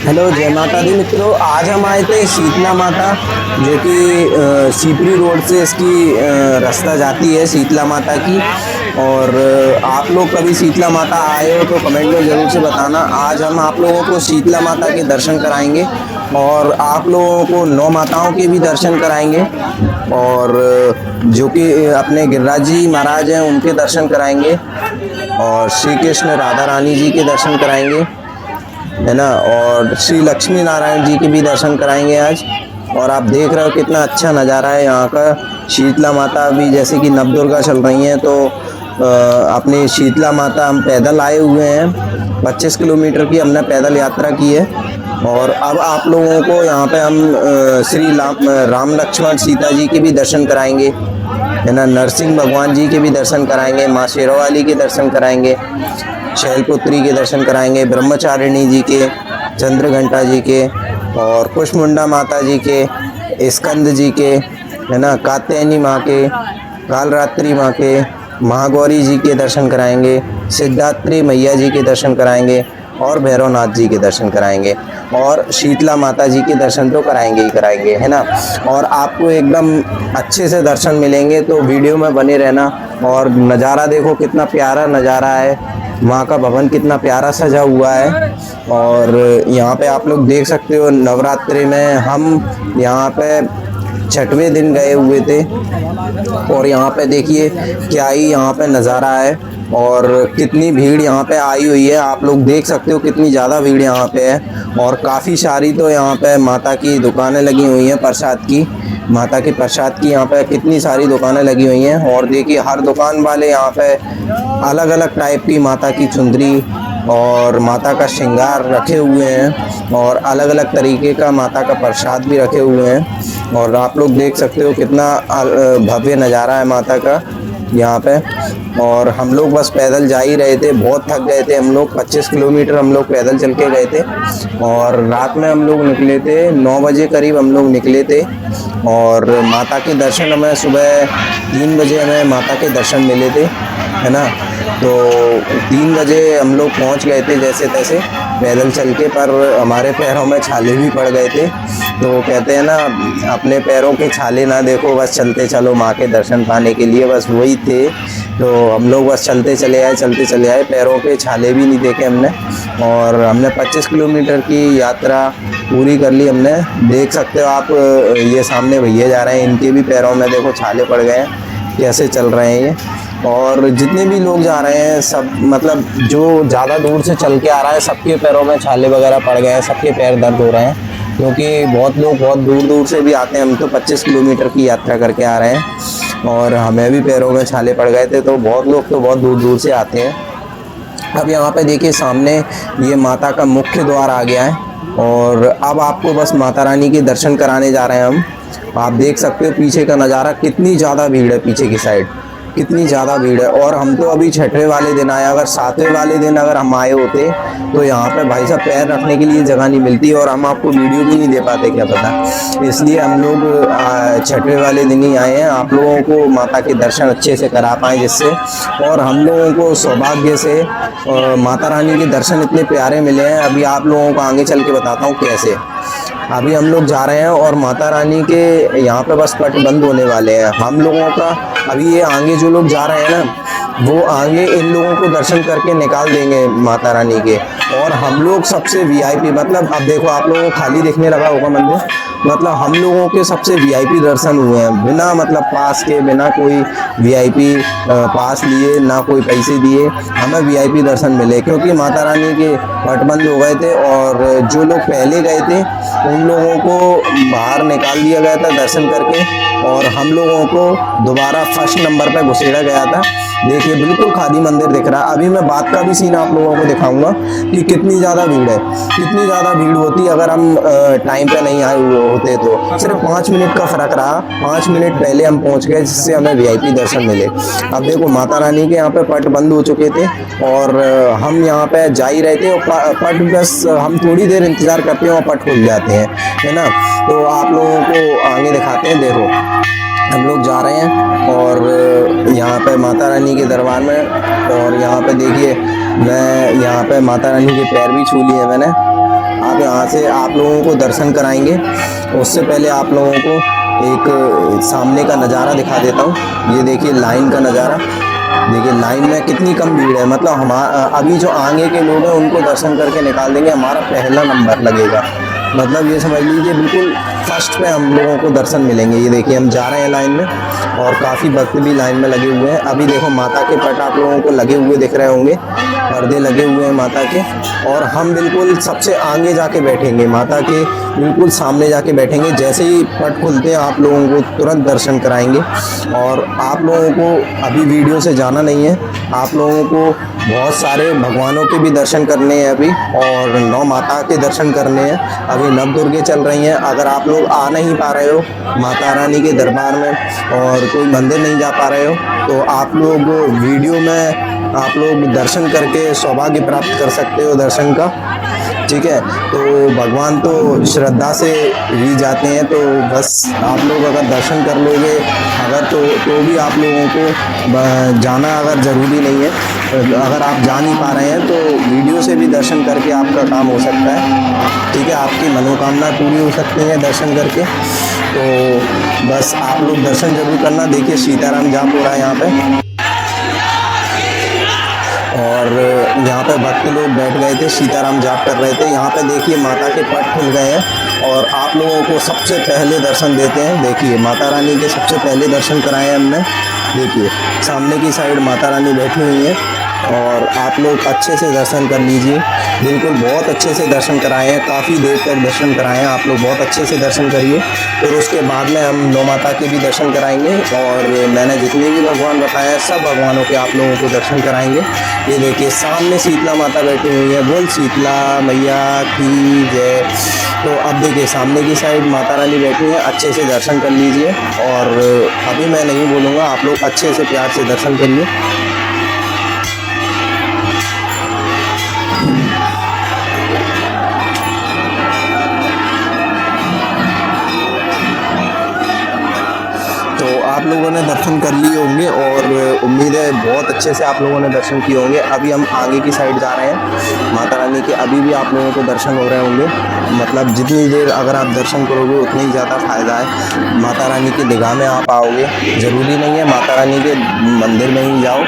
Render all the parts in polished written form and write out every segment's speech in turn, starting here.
Hello, जय माता दी मित्रों। आज हम आए थे शीतला माता, जो कि सीपरी रोड से इसकी रास्ता जाती है शीतला माता की। और आप लोग कभी शीतला माता आए हो तो कमेंट में ज़रूर से बताना। आज हम आप लोगों को शीतला माता के दर्शन कराएंगे और आप लोगों को 9 माताओं के भी दर्शन कराएंगे, और जो कि अपने गिरिराज जी महाराज हैं उनके दर्शन कराएंगे, और श्री कृष्ण राधा रानी जी के दर्शन कराएंगे, है ना। और श्री लक्ष्मी नारायण जी के भी दर्शन कराएंगे आज। और आप देख रहे हो कितना अच्छा नज़ारा है यहाँ का। शीतला माता भी जैसे कि नवदुर्गा चल रही हैं, तो अपनी शीतला माता हम पैदल आए हुए हैं। 25 किलोमीटर की हमने पैदल यात्रा की है। और अब आप लोगों को यहाँ पे हम श्री राम लक्ष्मण सीता जी के भी दर्शन कराएंगे, है ना। नरसिंह भगवान जी के भी दर्शन कराएंगे, माँ शेरावाली के दर्शन कराएंगे, शैलपुत्री के दर्शन कराएंगे, ब्रह्मचारिणी जी के, चंद्रघंटा जी के, और कुशमुंडा माता जी के, स्कंद जी के, है ना, कात्यायनी माँ के, कालरात्रि माँ के, महागौरी जी के दर्शन कराएंगे, सिद्धात्री मैया जी के दर्शन कराएंगे, और भैरवनाथ जी के दर्शन कराएंगे, और शीतला माता जी के दर्शन तो कराएंगे ही कराएंगे, है ना। और आपको एकदम अच्छे से दर्शन मिलेंगे, तो वीडियो में बने रहना। और नज़ारा देखो कितना प्यारा नज़ारा है, माँ का भवन कितना प्यारा सजा हुआ है। और यहाँ पे आप लोग देख सकते हो, नवरात्रि में हम यहाँ पे 6वें दिन गए हुए थे, और यहाँ पे देखिए क्या ही यहाँ पे नज़ारा है, और कितनी भीड़ यहाँ पे आई हुई है। आप लोग देख सकते हो कितनी ज़्यादा भीड़ यहाँ पे है। और काफ़ी सारी तो यहाँ पे माता की दुकानें लगी हुई हैं, प्रसाद की, माता के प्रसाद की यहाँ पे कितनी सारी दुकानें लगी हुई हैं। और देखिए हर दुकान वाले यहाँ पे अलग अलग टाइप की माता की चुंदरी और माता का श्रृंगार रखे हुए हैं, और अलग अलग तरीके का माता का प्रसाद भी रखे हुए हैं। और आप लोग देख सकते हो कितना भव्य नज़ारा है माता का यहाँ पे। और हम लोग बस पैदल जा ही रहे थे, बहुत थक गए थे हम लोग। 25 किलोमीटर हम लोग पैदल चल के गए थे, और रात में हम लोग निकले थे 9 बजे करीब हम लोग निकले थे। और माता के दर्शन हमें सुबह 3 बजे हमें माता के दर्शन मिले थे, है ना। तो 3 बजे हम लोग पहुंच गए थे जैसे तैसे पैदल चल के, पर हमारे पैरों में छाले भी पड़ गए थे। तो कहते हैं ना, अपने पैरों के छाले ना देखो, बस चलते चलो माँ के दर्शन पाने के लिए, बस वही थे। तो हम लोग बस चलते चले आए, पैरों के छाले भी नहीं देखे हमने। और हमने 25 किलोमीटर की यात्रा पूरी कर ली हमने। देख सकते हो आप, ये सामने भैया जा रहे हैं, इनके भी पैरों में देखो छाले पड़ गए हैं, कैसे चल रहे हैं ये। और जितने भी लोग जा रहे हैं सब, मतलब जो ज़्यादा दूर से चल के आ रहा है, सबके पैरों में छाले वगैरह पड़ गए हैं, सबके पैर दर्द हो रहे हैं। क्योंकि बहुत लोग बहुत दूर दूर से भी आते हैं। हम तो 25 किलोमीटर की यात्रा करके आ रहे हैं, और हमें भी पैरों में छाले पड़ गए थे। तो बहुत लोग तो बहुत दूर दूर से आते हैं। अब यहाँ पे देखिए सामने ये माता का मुख्य द्वार आ गया है, और अब आपको बस माता रानी के दर्शन कराने जा रहे हैं हम। आप देख सकते हो पीछे का नज़ारा, कितनी ज़्यादा भीड़ है पीछे की साइड, कितनी ज़्यादा भीड़ है। और हम तो अभी 6वें वाले दिन आए, अगर 7वें वाले दिन अगर हम आए होते तो यहाँ पे भाई साहब पैर रखने के लिए जगह नहीं मिलती, और हम आपको वीडियो भी नहीं दे पाते, क्या पता। इसलिए हम लोग 6वें वाले दिन ही आए हैं, आप लोगों को माता के दर्शन अच्छे से करा पाएँ जिससे। और हम लोगों को सौभाग्य से माता रानी के दर्शन इतने प्यारे मिले हैं। अभी आप लोगों को आगे चल के बताता हूँ कैसे। अभी हम लोग जा रहे हैं, और माता रानी के यहाँ पे बस पट बंद होने वाले हैं हम लोगों का। अभी ये आगे जो लोग जा रहे हैं ना, वो आगे इन लोगों को दर्शन करके निकाल देंगे माता रानी के। और हम लोग सबसे वीआईपी, मतलब अब देखो आप लोगों को खाली दिखने लगा होगा मंदिर, मतलब हम लोगों के सबसे वीआईपी दर्शन हुए हैं, बिना मतलब पास के, बिना कोई वीआईपी पास लिए, ना कोई पैसे दिए, हमें वीआईपी दर्शन मिले। क्योंकि माता रानी के पट बंद हो गए थे, और जो लोग पहले गए थे उन लोगों को बाहर निकाल दिया गया था दर्शन करके, और हम लोगों को दोबारा फर्स्ट नंबर पर घुसेड़ा गया था। देखिए बिल्कुल खाली मंदिर दिख रहा है। अभी मैं बात का भी सीन आप लोगों को दिखाऊंगा कि कितनी ज़्यादा भीड़ है, कितनी ज़्यादा भीड़ होती अगर हम टाइम पे नहीं आए हुए होते तो। सिर्फ 5 मिनट का फ़र्क रहा, 5 मिनट पहले हम पहुंच गए, जिससे हमें वीआईपी दर्शन मिले। अब देखो माता रानी के यहाँ पे पट बंद हो चुके थे, और हम यहाँ पे जा ही रहे थे, और पट बस हम थोड़ी देर इंतज़ार करते हैं और पट खुल जाते हैं, है ना। तो आप लोगों को आगे दिखाते हैं। देखो हम लोग जा रहे हैं, और यहाँ पे माता रानी के दरबार में, और यहाँ पे देखिए मैं यहाँ पे माता रानी के पैर भी छू लिए मैंने। अब यहाँ से आप लोगों को दर्शन कराएंगे। उससे पहले आप लोगों को एक सामने का नज़ारा दिखा देता हूँ। ये देखिए लाइन का नज़ारा, देखिए लाइन में कितनी कम भीड़ है। मतलब हमारा अभी जो आगे के लोग हैं उनको दर्शन करके निकाल देंगे, हमारा पहला नंबर लगेगा। मतलब ये समझ लीजिए बिल्कुल फर्स्ट पे हम लोगों को दर्शन मिलेंगे। ये देखिए हम जा रहे हैं लाइन में और काफ़ी भक्त भी लाइन में लगे हुए हैं। अभी देखो माता के पट आप लोगों को लगे हुए दिख रहे होंगे, पर्दे लगे हुए हैं माता के, और हम बिल्कुल सबसे आगे जाके बैठेंगे, माता के बिल्कुल सामने जाके बैठेंगे। जैसे ही पट खुलते हैं आप लोगों को तुरंत दर्शन कराएंगे। और आप लोगों को अभी वीडियो से जाना नहीं है, आप लोगों को बहुत सारे भगवानों के भी दर्शन करने हैं अभी, और नौ माता के दर्शन करने हैं। अभी नवदुर्गे चल रही हैं। अगर आप लोग आ नहीं पा रहे हो माता रानी के दरबार में और कोई मंदिर नहीं जा पा रहे हो, तो आप लोग वीडियो में आप लोग दर्शन करके सौभाग्य प्राप्त कर सकते हो दर्शन का, ठीक है। तो भगवान तो श्रद्धा से ही जाते हैं, तो बस आप लोग अगर दर्शन कर लोगे अगर तो भी आप लोगों को जाना अगर ज़रूरी नहीं है। अगर आप जा नहीं पा रहे हैं तो वीडियो से भी दर्शन करके आपका काम हो सकता है, ठीक है। आपकी मनोकामना पूरी हो सकती है दर्शन करके। तो बस आप लोग दर्शन जरूर करना। देखिए सीताराम जाप हो रहा है यहाँ पे, और यहाँ पे भक्त लोग बैठ गए थे, सीताराम जाप कर रहे थे। यहाँ पे देखिए माता के पट खुल गए हैं और आप लोगों को सबसे पहले दर्शन देते हैं। देखिए माता रानी के सबसे पहले दर्शन कराए हमने। देखिए सामने की साइड माता रानी बैठी हुई हैं और आप लोग अच्छे से दर्शन कर लीजिए। बिल्कुल बहुत अच्छे से दर्शन कराए हैं, काफ़ी देर तक दर्शन कराए हैं। आप लोग बहुत अच्छे से दर्शन करिए। फिर उसके बाद में हम नौ माता के भी दर्शन कराएंगे, और मैंने जितने भी भगवान बताए हैं सब भगवानों के आप लोगों को दर्शन कराएंगे। ये देखिए सामने शीतला माता बैठी हुई है, बोल शीतला मैया की जय। तो अब देखिए सामने की साइड माता रानी बैठी है, अच्छे से दर्शन कर लीजिए। और अभी मैं नहीं बोलूँगा, आप लोग अच्छे से प्यार से दर्शन करिए। आप लोगों ने दर्शन कर लिए होंगे और उम्मीद है बहुत अच्छे से आप लोगों ने दर्शन किए होंगे। अभी हम आगे की साइड जा रहे हैं माता रानी के। अभी भी आप लोगों को दर्शन हो रहे होंगे, मतलब जितनी देर अगर आप दर्शन करोगे उतना ही ज़्यादा फ़ायदा है। माता रानी की निगाह में आप आओगे, ज़रूरी नहीं है माता रानी के मंदिर में ही जाओ।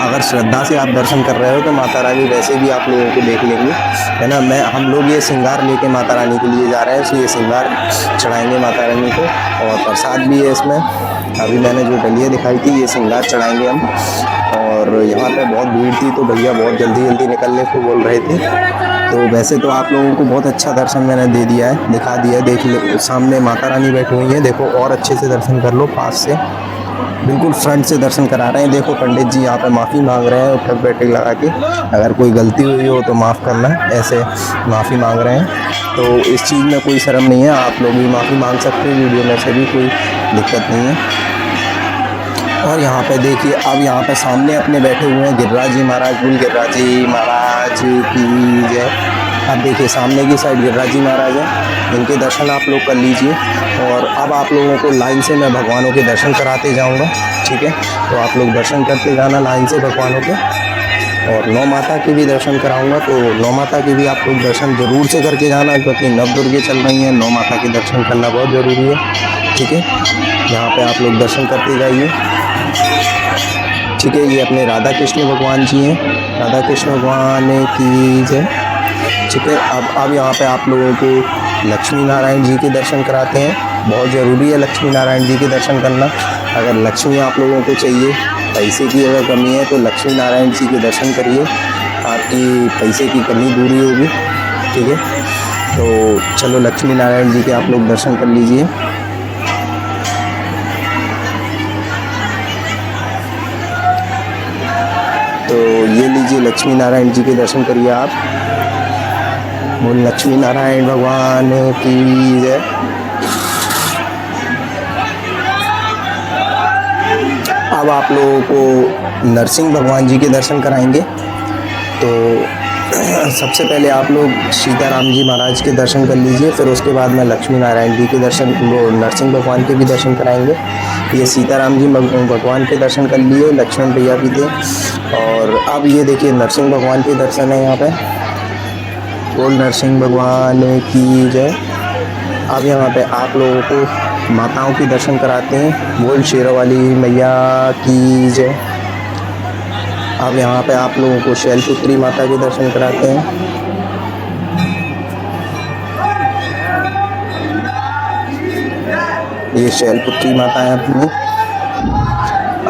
अगर श्रद्धा से आप दर्शन कर रहे हो तो माता रानी वैसे भी आप लोगों को देख लेंगे, है ना। हम लोग ये श्रृंगार लेके माता रानी के लिए जा रहे हैं, तो ये श्रृंगार चढ़ाएँगे माता रानी को, और प्रसाद भी है इसमें। अभी मैंने जो डलिया दिखाई थी ये श्रृंगार चढ़ाएंगे हम। और यहाँ पे बहुत भीड़ थी तो भैया बहुत जल्दी निकलने को बोल रहे थे। तो वैसे तो आप लोगों को बहुत अच्छा दर्शन मैंने दे दिया है, दिखा दिया है। देख लो सामने माता रानी बैठी हुई है, देखो और अच्छे से दर्शन कर लो। पास से बिल्कुल फ्रंट से दर्शन करा रहे हैं। देखो पंडित जी यहाँ पे माफ़ी मांग रहे हैं उठक बैठक लगा के, अगर कोई गलती हुई हो तो माफ़ करना, ऐसे माफ़ी मांग रहे हैं। तो इस चीज़ में कोई शर्म नहीं है, आप लोग भी माफ़ी मांग सकते हो, वीडियो में से भी कोई दिक्कत नहीं है। और यहाँ पे देखिए अब यहाँ पे सामने अपने बैठे हुए हैं गिरिराज जी महाराज। बोल गिरिराज जी महाराज की जय। अब देखिए सामने की साइड गिरिराज जी महाराज हैं, इनके दर्शन आप लोग कर लीजिए। और अब आप लोगों को लाइन से मैं भगवानों के दर्शन कराते जाऊँगा, ठीक है। तो आप लोग दर्शन करते जाना लाइन से भगवानों के, और नौ माता के भी दर्शन कराऊंगा। तो नौ माता के भी आप लोग दर्शन ज़रूर से करके जाना, क्योंकि नवदुर्गे चल रही हैं, नौ माता के दर्शन करना बहुत ज़रूरी है, ठीक है। यहाँ पे आप लोग दर्शन करते जाइए, ठीक है। ये अपने राधा कृष्ण भगवान जी हैं, राधा कृष्ण भगवान की जय, ठीक है। अब यहाँ पे आप लोगों को लक्ष्मी नारायण जी के दर्शन कराते हैं। बहुत ज़रूरी है लक्ष्मी नारायण जी के दर्शन करना। अगर लक्ष्मी आप लोगों को चाहिए, पैसे की अगर कमी है तो लक्ष्मी नारायण जी के दर्शन करिए, आपकी पैसे की कमी दूरी होगी, ठीक है। तो चलो लक्ष्मी नारायण जी के आप लोग दर्शन कर लीजिए। तो ये लीजिए लक्ष्मी नारायण जी के दर्शन करिए आप। बोल लक्ष्मी नारायण भगवान की जय। अब आप लोगों को नरसिंह भगवान जी के दर्शन कराएंगे। तो सबसे पहले आप लोग सीताराम जी महाराज के दर्शन कर लीजिए, फिर उसके बाद में लक्ष्मी नारायण जी के दर्शन, वो नरसिंह भगवान के भी दर्शन कराएंगे। ये सीताराम जी भगवान के दर्शन कर लिए, लक्ष्मण भैया भी थे। और अब ये देखिए नरसिंह भगवान के दर्शन है यहाँ पे। बोल नरसिंह भगवान की जय। अब यहाँ पे आप लोगों को माताओं के दर्शन कराते हैं। बोल शेरों वाली मैया की जय। अब यहाँ पे आप लोगों को शैलपुत्री माता के दर्शन कराते हैं। ये शैलपुत्री माता है अपनी,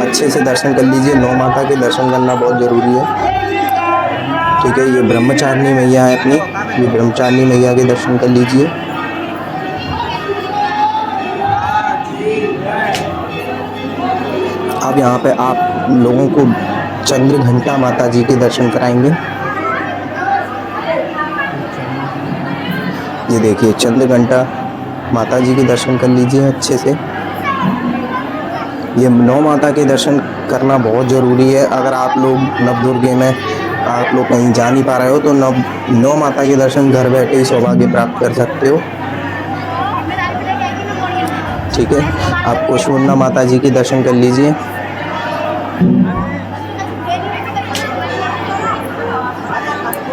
अच्छे से दर्शन कर लीजिए। 9 माता के दर्शन करना बहुत ज़रूरी है, ठीक है। ये ब्रह्मचारिणी मैया है अपनी, ये ब्रह्मचारिणी मैया के दर्शन कर लीजिए। अब यहाँ पे आप लोगों को चंद्रघंटा माता जी के दर्शन कराएंगे। ये देखिए चंद्रघंटा माता जी के दर्शन कर लीजिए अच्छे से। ये 9 माता के दर्शन करना बहुत ज़रूरी है। अगर आप लोग नवदुर्गे में आप लोग कहीं जा नहीं पा रहे हो तो 9 माता के दर्शन घर बैठे ही सौभाग्य प्राप्त कर सकते हो, ठीक है। आप कुशमुंडा माता जी के दर्शन कर लीजिए।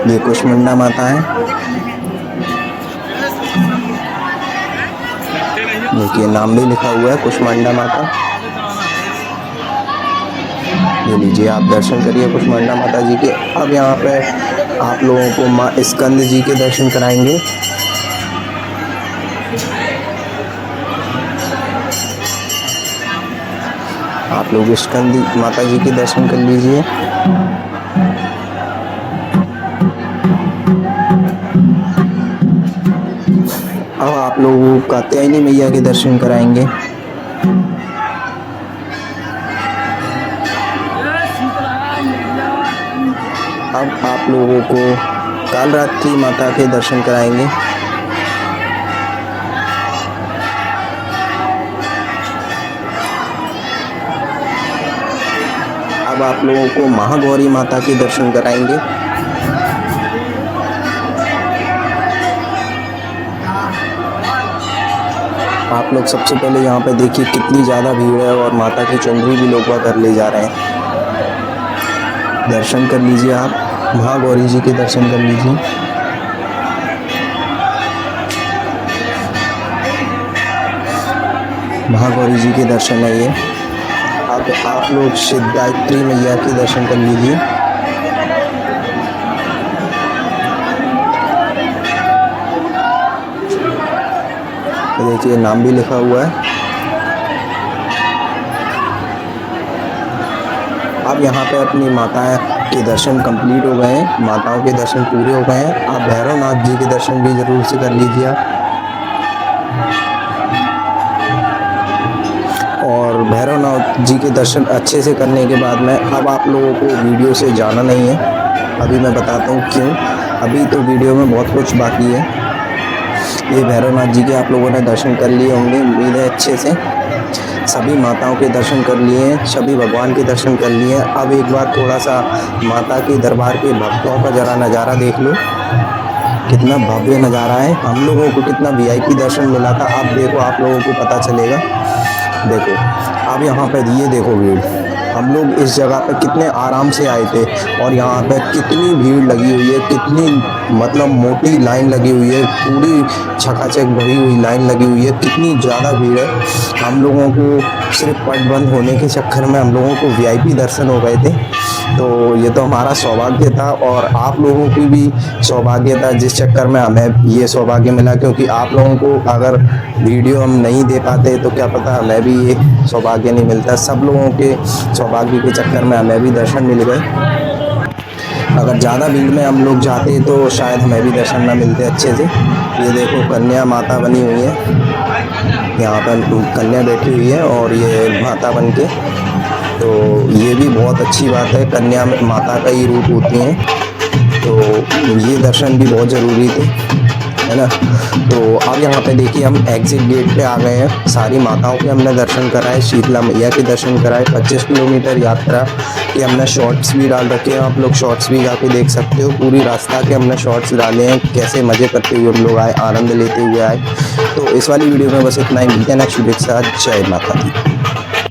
ये कुशमुंडा माता है, देखिए नाम भी लिखा हुआ है कुशमुंडा माता। ये लीजिए आप दर्शन करिए कुशमुंडा माता जी के। अब यहाँ पे आप लोगों को माँ स्कंद जी के दर्शन कराएंगे। आप लोग स्कंद माता जी के दर्शन कर लीजिए। अब आप लोगों को कात्यायनी मैया के दर्शन कराएंगे। अब आप लोगों को कालरात्रि माता के दर्शन कराएंगे। अब आप लोगों को महागौरी माता के दर्शन कराएंगे। आप लोग सबसे पहले यहाँ पे देखिए कितनी ज़्यादा भीड़ है और माता की चुनरी भी लोग घर ले जा रहे हैं। दर्शन कर लीजिए, आप महागौरी जी के दर्शन कर लीजिए। महागौरी जी के दर्शन है ये। अब आप लोग सिद्धात्री मैया के दर्शन कर लीजिए। देखिए नाम भी लिखा हुआ है। अब यहाँ पे अपनी माताएं के दर्शन कंप्लीट हो गए हैं, माताओं के दर्शन पूरे हो गए हैं। आप भैरवनाथ जी के दर्शन भी ज़रूर से कर लीजिए आप। और भैरवनाथ जी के दर्शन अच्छे से करने के बाद में अब आप लोगों को वीडियो से जाना नहीं है। अभी मैं बताता हूँ क्यों। अभी तो वीडियो में बहुत कुछ बाकी है। ये भैरवनाथ जी के आप लोगों ने दर्शन कर लिए होंगे, उम्मीद है अच्छे से। सभी माताओं के दर्शन कर लिए, सभी भगवान के दर्शन कर लिए। अब एक बार थोड़ा सा माता के दरबार के भक्तों का ज़रा नज़ारा देख लो, कितना भव्य नज़ारा है। हम लोगों को कितना VIP दर्शन मिला था, आप देखो, आप लोगों को पता चलेगा। देखो अब यहाँ पर ये देखो भीड़, हम लोग इस जगह पे कितने आराम से आए थे और यहाँ पे कितनी भीड़ लगी हुई है, कितनी मतलब मोटी लाइन लगी हुई है, पूरी छकाछक भरी हुई लाइन लगी हुई है, कितनी ज़्यादा भीड़ है। हम लोगों को सिर्फ पट बंद होने के चक्कर में हम लोगों को VIP दर्शन हो गए थे। तो ये तो हमारा सौभाग्य था और आप लोगों की भी सौभाग्य था, जिस चक्कर में हमें ये सौभाग्य मिला। क्योंकि आप लोगों को अगर वीडियो हम नहीं दे पाते तो क्या पता हमें भी ये सौभाग्य नहीं मिलता। सब लोगों के सौभाग्य के चक्कर में हमें भी दर्शन मिल गए। अगर ज़्यादा भीड़ में हम लोग जाते तो शायद हमें भी दर्शन ना मिलते अच्छे से। ये देखो कन्या माता बनी हुई है, यहाँ पर कन्या बैठी हुई है और ये माता बन के, तो ये भी बहुत अच्छी बात है। कन्या माता का ही रूप होती हैं, तो ये दर्शन भी बहुत ज़रूरी थे, है ना। तो अब यहाँ पे देखिए हम एग्ज़िट गेट पे आ गए हैं। सारी माताओं के हमने दर्शन कराए, शीतला मैया के दर्शन कराए। 25 किलोमीटर यात्रा के हमने शॉर्ट्स भी डाल रखे हैं, आप लोग शॉर्ट्स भी जाके देख सकते हो। पूरी रास्ता के हमने शॉर्ट्स डाले हैं, कैसे मज़े करते हुए हम लोग आए, आनंद लेते हुए आए। तो इस वाली वीडियो में बस इतना ही। मिलते हैं नेक्स्ट वीडियो के साथ। जय माता दी।